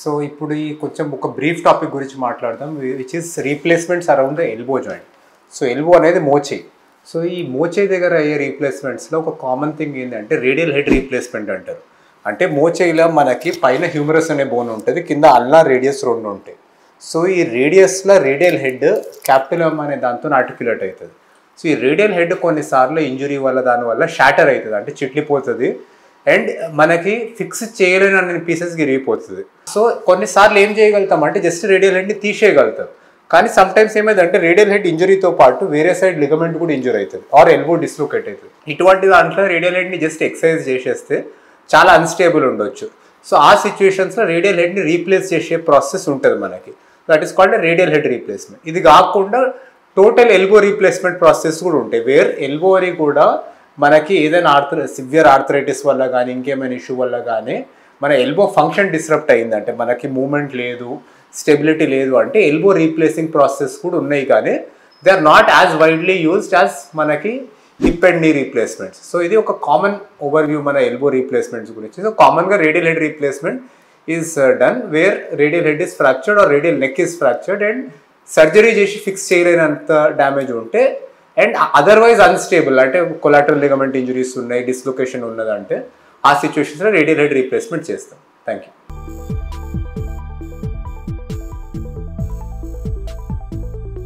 So ఇప్పుడు ఈ కొంచెం ఒక బ్రీఫ్ టాపిక్ గురించి మాట్లాడదాం, which is replacements around the elbow joint. So elbow అనేది మోచేయి. సో ఈ మోచేయి దగ్గర అయ్యే రీప్లేస్మెంట్స్లో ఒక కామన్ థింగ్ ఏంటంటే రేడియల్ హెడ్ రీప్లేస్మెంట్ అంటారు. అంటే మోచేయిలో మనకి పైన హ్యూమరస్ అనే బోన్ ఉంటుంది, కింద అల్నా రేడియస్ రెండు ఉంటాయి. సో ఈ రేడియస్లో రేడియల్ హెడ్ క్యాపిటలమ్ అనే దాంతో ఆర్టిక్యులేట్ అవుతుంది. సో ఈ రేడియల్ హెడ్ కొన్నిసార్లు ఇంజురీ వల్ల దానివల్ల షాటర్ అవుతుంది, అంటే చిట్లిపోతుంది అండ్ మనకి ఫిక్స్ చేయలేని అన్ని పీసెస్కి ఇరిగిపోతుంది. సో కొన్నిసార్లు ఏం చేయగలుగుతాం అంటే జస్ట్ రేడియల్ హెడ్ని తీసేయగలుగుతాం. కానీ సమ్టైమ్స్ ఏమైందంటే రేడియల్ హెడ్ ఇంజురీతో పాటు వేరే సైడ్ లిగమెంట్ కూడా ఇంజూర్ అవుతుంది ఆర్ ఎల్బో డిస్లోకేట్ అవుతుంది. ఇటువంటి దాంట్లో రేడియల్ హెడ్ని జస్ట్ ఎక్సర్సైజ్ చేసేస్తే చాలా అన్స్టేబుల్ ఉండొచ్చు. సో ఆ సిచ్యువేషన్స్లో రేడియల్ హెడ్ని రీప్లేస్ చేసే ప్రాసెస్ ఉంటుంది మనకి, that is called radial head replacement. ఇది కాకుండా టోటల్ ఎల్బో రీప్లేస్మెంట్ ప్రాసెస్ కూడా ఉంటాయి, వేర్ ఎల్బోని కూడా మనకి ఏదైనా సివియర్ ఆర్థరైటిస్ వల్ల కానీ ఇంకేమైనా ఇష్యూ వల్ల కానీ మన ఎల్బో ఫంక్షన్ డిస్రప్ట్ అయిందంటే, మనకి మూమెంట్ లేదు, స్టెబిలిటీ లేదు అంటే ఎల్బో రీప్లేసింగ్ ప్రాసెస్ కూడా ఉన్నాయి, కానీ they are not as widely used as మనకి hip and knee replacements. So ఇది ఒక కామన్ ఓవర్వ్యూ మన ఎల్బో రీప్లేస్మెంట్స్ గురించి. సో కామన్గా radial head replacement is done where radial head is fractured or radial neck is fractured and surgery చేసి fix చేయలేనంత damage ఉంటే అండ్ అదర్వైజ్ అన్స్టేబుల్ అంటే కొలాటరల్ లిగమెంట్ ఇంజరీస్ ఉన్నాయి, డిస్లొకేషన్ ఉన్నదంటే ఆ సిచ్యువేషన్స్లో రేడియల్ హెడ్ రీప్లేస్మెంట్ చేస్తాం. Thank you.